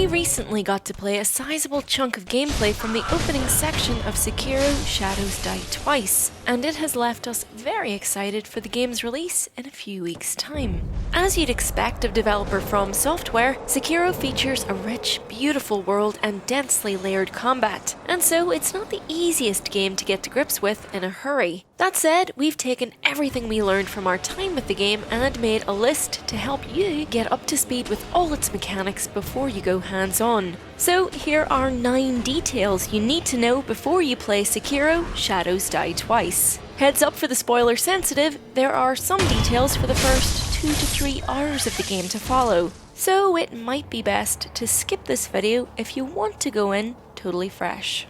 We recently got to play a sizable chunk of gameplay from the opening section of Sekiro Shadows Die Twice, and it has left us very excited for the game's release in a few weeks' time. As you'd expect of developer From Software, Sekiro features a rich, beautiful world and densely layered combat, and so it's not the easiest game to get to grips with in a hurry. That said, we've taken everything we learned from our time with the game and made a list to help you get up to speed with all its mechanics before you go hands-on. So here are 9 details you need to know before you play Sekiro Shadows Die Twice. Heads up for the spoiler sensitive, there are some details for the first 2 to 3 hours of the game to follow, so it might be best to skip this video if you want to go in totally fresh.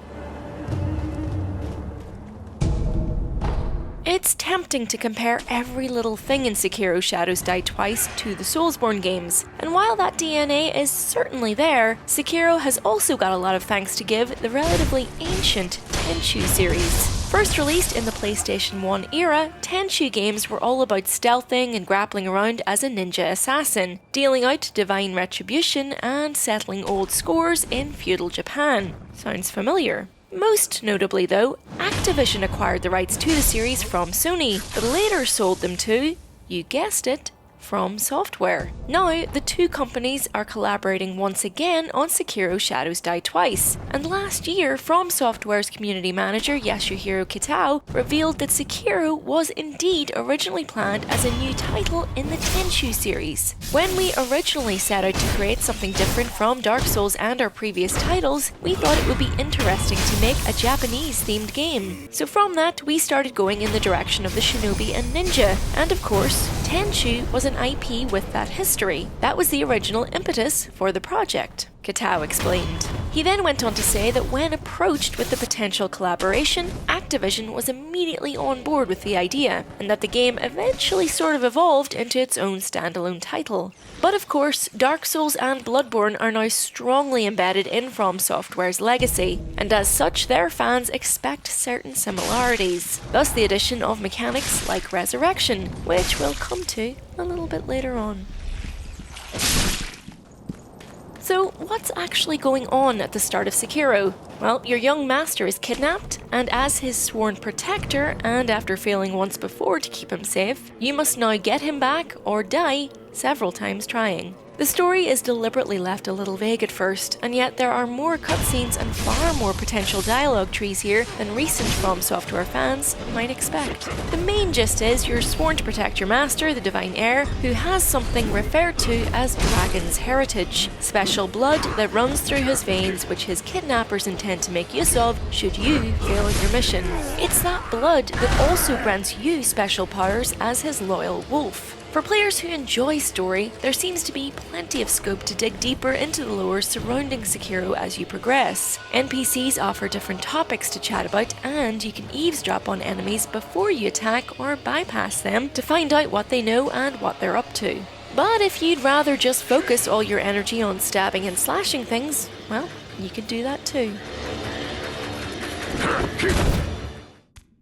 It's tempting to compare every little thing in Sekiro Shadows Die Twice to the Soulsborne games, and while that DNA is certainly there, Sekiro has also got a lot of thanks to give the relatively ancient Tenchu series. First released in the PlayStation 1 era, Tenchu games were all about stealthing and grappling around as a ninja assassin, dealing out divine retribution and settling old scores in feudal Japan. Sounds familiar? Most notably though, Activision acquired the rights to the series from Sony, but later sold them to, you guessed it, From Software. Now, the two companies are collaborating once again on Sekiro Shadows Die Twice, and last year, From Software's community manager Yasuhiro Kitao revealed that Sekiro was indeed originally planned as a new title in the Tenchu series. When we originally set out to create something different from Dark Souls and our previous titles, we thought it would be interesting to make a Japanese-themed game. So from that, we started going in the direction of the Shinobi and Ninja, and of course, Tenchu was an IP with that history. That was the original impetus for the project, Kitao explained. He then went on to say that when approached with the potential collaboration, Activision was immediately on board with the idea, and that the game eventually sort of evolved into its own standalone title. But of course, Dark Souls and Bloodborne are now strongly embedded in From Software's legacy, and as such their fans expect certain similarities, thus the addition of mechanics like Resurrection, which we'll come to a little bit later on. So what's actually going on at the start of Sekiro? Well, your young master is kidnapped, and as his sworn protector, and after failing once before to keep him safe, you must now get him back or die several times trying. The story is deliberately left a little vague at first, and yet there are more cutscenes and far more potential dialogue trees here than recent From Software fans might expect. The main gist is you're sworn to protect your master, the Divine Heir, who has something referred to as Dragon's Heritage, special blood that runs through his veins which his kidnappers intend to make use of should you fail in your mission. It's that blood that also grants you special powers as his loyal wolf. For players who enjoy story, there seems to be plenty of scope to dig deeper into the lore surrounding Sekiro as you progress. NPCs offer different topics to chat about, and you can eavesdrop on enemies before you attack or bypass them to find out what they know and what they're up to. But if you'd rather just focus all your energy on stabbing and slashing things, well, you could do that too.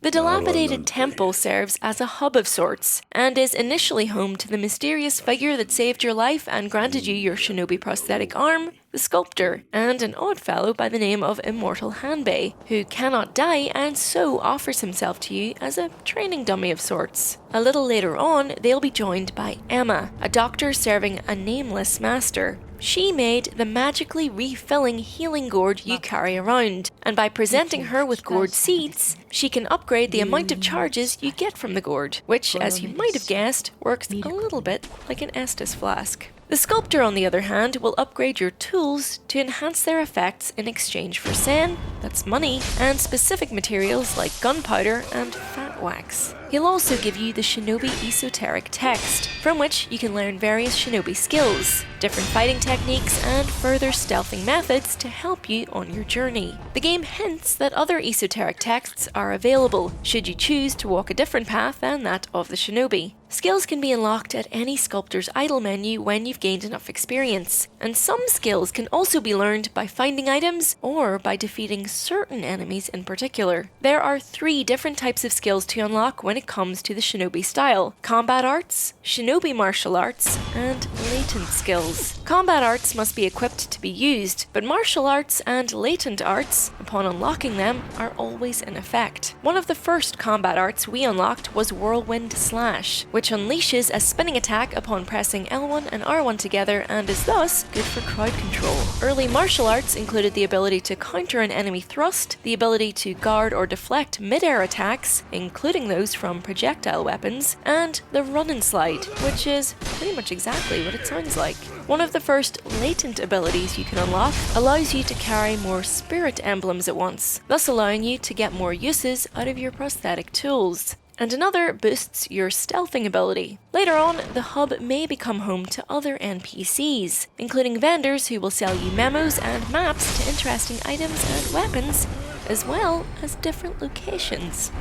The dilapidated temple serves as a hub of sorts, and is initially home to the mysterious figure that saved your life and granted you your shinobi prosthetic arm, the sculptor, and an odd fellow by the name of Immortal Hanbei, who cannot die and so offers himself to you as a training dummy of sorts. A little later on, they'll be joined by Emma, a doctor serving a nameless master. She made the magically refilling healing gourd you carry around, and by presenting her with gourd seeds, she can upgrade the amount of charges you get from the gourd, which, as you might have guessed, works a little bit like an Estus flask. The sculptor, on the other hand, will upgrade your tools to enhance their effects in exchange for sen, that's money, and specific materials like gunpowder and fat wax. He'll also give you the Shinobi Esoteric Text, from which you can learn various Shinobi skills, different fighting techniques, and further stealthing methods to help you on your journey. The game hints that other esoteric texts are available, should you choose to walk a different path than that of the Shinobi. Skills can be unlocked at any sculptor's idle menu when you've gained enough experience, and some skills can also be learned by finding items or by defeating certain enemies in particular. There are 3 different types of skills to unlock when it comes to the Shinobi style: combat arts, Shinobi martial arts, and latent skills. Combat arts must be equipped to be used, but martial arts and latent arts, upon unlocking them, are always in effect. One of the first combat arts we unlocked was Whirlwind Slash, which unleashes a spinning attack upon pressing L1 and R1 together and is thus good for crowd control. Early martial arts included the ability to counter an enemy thrust, the ability to guard or deflect mid-air attacks, including those from projectile weapons, and the run and slide, which is pretty much exactly what it sounds like. One of the first latent abilities you can unlock allows you to carry more spirit emblems at once, thus allowing you to get more uses out of your prosthetic tools. And another boosts your stealthing ability. Later on, the hub may become home to other NPCs, including vendors who will sell you memos and maps to interesting items and weapons, as well as different locations.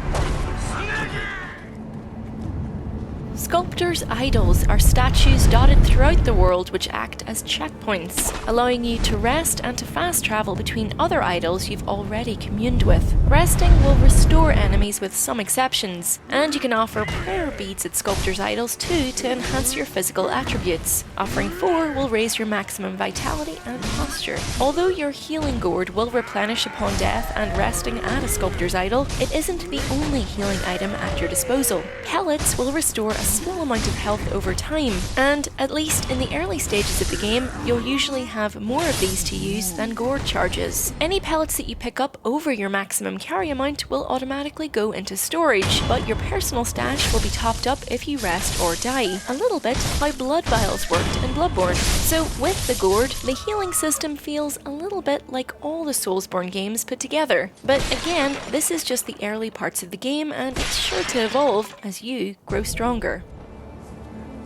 Sculptors' idols are statues dotted throughout the world which act as checkpoints, allowing you to rest and to fast travel between other idols you've already communed with. Resting will restore enemies with some exceptions, and you can offer prayer beads at sculptors' idols too to enhance your physical attributes. Offering 4 will raise your maximum vitality and posture. Although your healing gourd will replenish upon death and resting at a sculptor's idol, it isn't the only healing item at your disposal. Pellets will restore a small amount of health over time, and at least in the early stages of the game, you'll usually have more of these to use than gourd charges. Any pellets that you pick up over your maximum carry amount will automatically go into storage, but your personal stash will be topped up if you rest or die. A little bit how blood vials worked in Bloodborne. So with the gourd, the healing system feels a little bit like all the Soulsborne games put together. But again, this is just the early parts of the game, and it's sure to evolve as you grow stronger.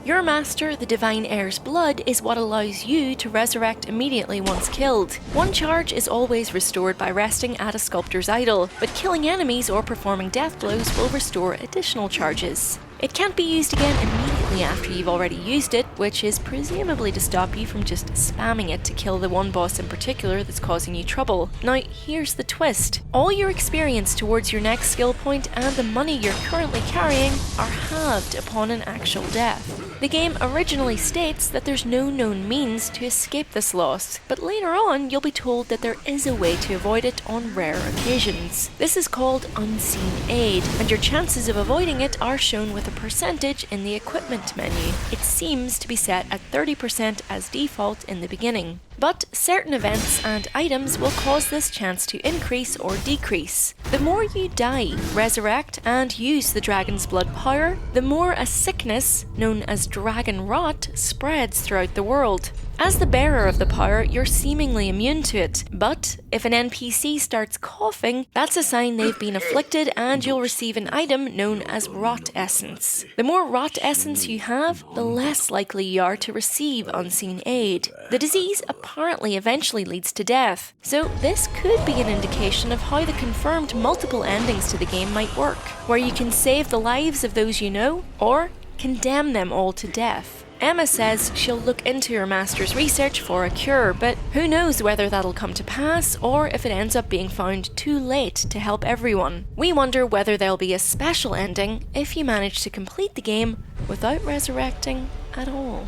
Your master, the Divine Heir's blood, is what allows you to resurrect immediately once killed. One charge is always restored by resting at a sculptor's idol, but killing enemies or performing death blows will restore additional charges. It can't be used again immediately after you've already used it, which is presumably to stop you from just spamming it to kill the one boss in particular that's causing you trouble. Now, here's the twist. All your experience towards your next skill point and the money you're currently carrying are halved upon an actual death. The game originally states that there's no known means to escape this loss, but later on you'll be told that there is a way to avoid it on rare occasions. This is called Unseen Aid, and your chances of avoiding it are shown with a percentage in the equipment menu. It seems to be set at 30% as default in the beginning. But certain events and items will cause this chance to increase or decrease. The more you die, resurrect, and use the dragon's blood power, the more a sickness, known as dragon rot, spreads throughout the world. As the bearer of the power, you're seemingly immune to it, but if an NPC starts coughing, that's a sign they've been afflicted and you'll receive an item known as Rot Essence. The more Rot Essence you have, the less likely you are to receive Unseen Aid. The disease apparently eventually leads to death, so this could be an indication of how the confirmed multiple endings to the game might work, where you can save the lives of those you know, or condemn them all to death. Emma says she'll look into her master's research for a cure, but who knows whether that'll come to pass or if it ends up being found too late to help everyone. We wonder whether there'll be a special ending if you manage to complete the game without resurrecting at all.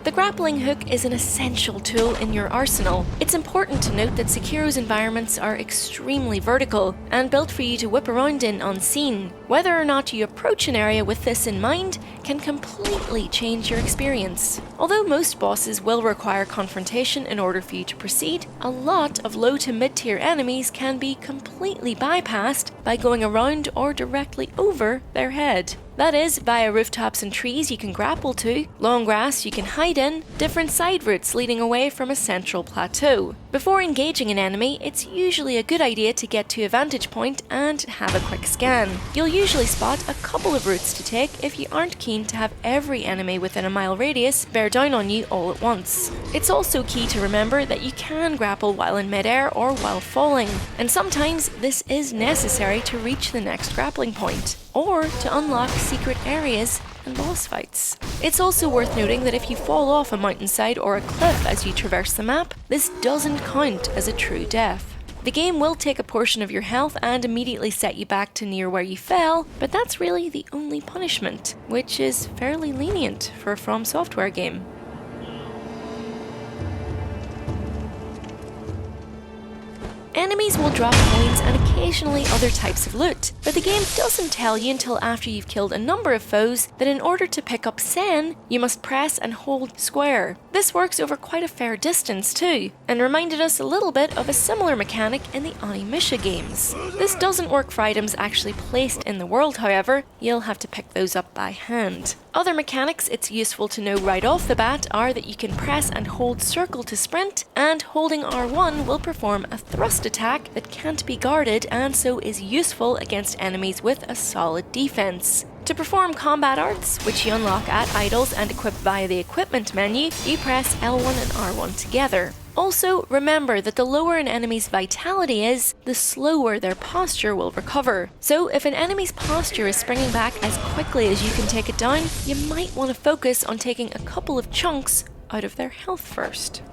The grappling hook is an essential tool in your arsenal. It's important to note that Sekiro's environments are extremely vertical and built for you to whip around in unseen. Whether or not you approach an area with this in mind can completely change your experience. Although most bosses will require confrontation in order for you to proceed, a lot of low to mid-tier enemies can be completely bypassed by going around or directly over their head. That is, via rooftops and trees you can grapple to, long grass you can hide in, different side routes leading away from a central plateau. Before engaging an enemy, it's usually a good idea to get to a vantage point and have a quick scan. You'll usually spot a couple of routes to take if you aren't keen to have every enemy within a mile radius bear down on you all at once. It's also key to remember that you can grapple while in midair or while falling, and sometimes this is necessary to reach the next grappling point, or to unlock secret areas and boss fights. It's also worth noting that if you fall off a mountainside or a cliff as you traverse the map, this doesn't count as a true death. The game will take a portion of your health and immediately set you back to near where you fell, but that's really the only punishment, which is fairly lenient for a From Software game. Enemies will drop coins and occasionally other types of loot, but the game doesn't tell you until after you've killed a number of foes that in order to pick up Sen, you must press and hold square. This works over quite a fair distance too, and reminded us a little bit of a similar mechanic in the Onimusha games. This doesn't work for items actually placed in the world, however, you'll have to pick those up by hand. Other mechanics it's useful to know right off the bat are that you can press and hold circle to sprint, and holding R1 will perform a thrust attack that can't be guarded and so is useful against enemies with a solid defense. To perform combat arts, which you unlock at idols and equip via the equipment menu, you press L1 and R1 together. Also, remember that the lower an enemy's vitality is, the slower their posture will recover. So if an enemy's posture is springing back as quickly as you can take it down, you might want to focus on taking a couple of chunks out of their health first.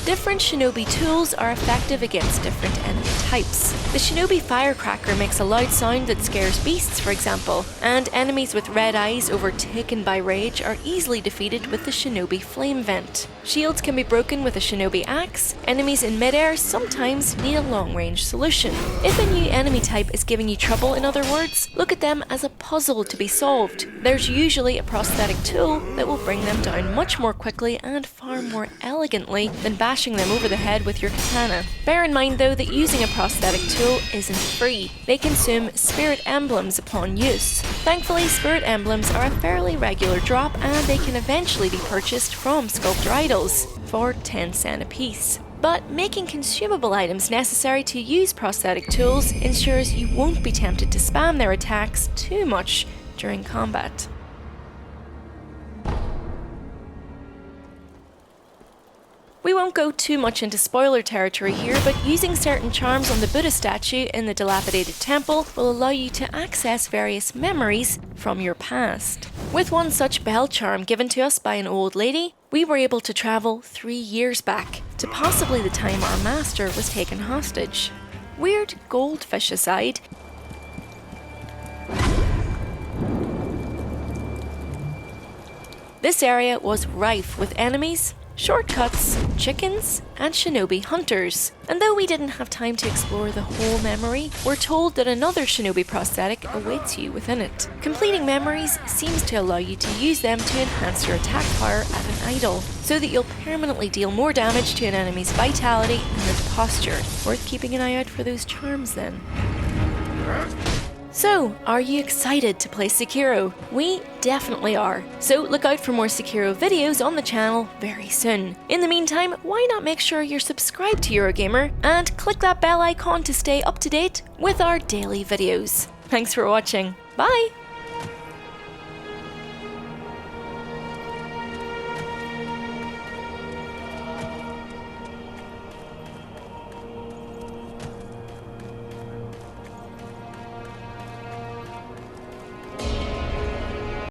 Different Shinobi tools are effective against different enemy types. The Shinobi firecracker makes a loud sound that scares beasts, for example, and enemies with red eyes overtaken by rage are easily defeated with the Shinobi flame vent. Shields can be broken with a Shinobi axe. Enemies in midair sometimes need a long-range solution. If a new enemy type is giving you trouble, in other words, look at them as a puzzle to be solved. There's usually a prosthetic tool that will bring them down much more quickly and far more elegantly than bashing them over the head with your katana. Bear in mind though that using a prosthetic tool isn't free. They consume spirit emblems upon use. Thankfully, spirit emblems are a fairly regular drop and they can eventually be purchased from sculptor idols for 10 cents a piece. But making consumable items necessary to use prosthetic tools ensures you won't be tempted to spam their attacks too much during combat. We won't go too much into spoiler territory here, but using certain charms on the Buddha statue in the dilapidated temple will allow you to access various memories from your past. With one such bell charm given to us by an old lady, we were able to travel 3 years back, to possibly the time our master was taken hostage. Weird goldfish aside, this area was rife with enemies, shortcuts, chickens, and shinobi hunters. And though we didn't have time to explore the whole memory, we're told that another shinobi prosthetic awaits you within it. Completing memories seems to allow you to use them to enhance your attack power at an idol, so that you'll permanently deal more damage to an enemy's vitality and their posture. Worth keeping an eye out for those charms then. So, are you excited to play Sekiro? We definitely are. So look out for more Sekiro videos on the channel very soon. In the meantime, why not make sure you're subscribed to Eurogamer and click that bell icon to stay up to date with our daily videos. Thanks for watching. Bye!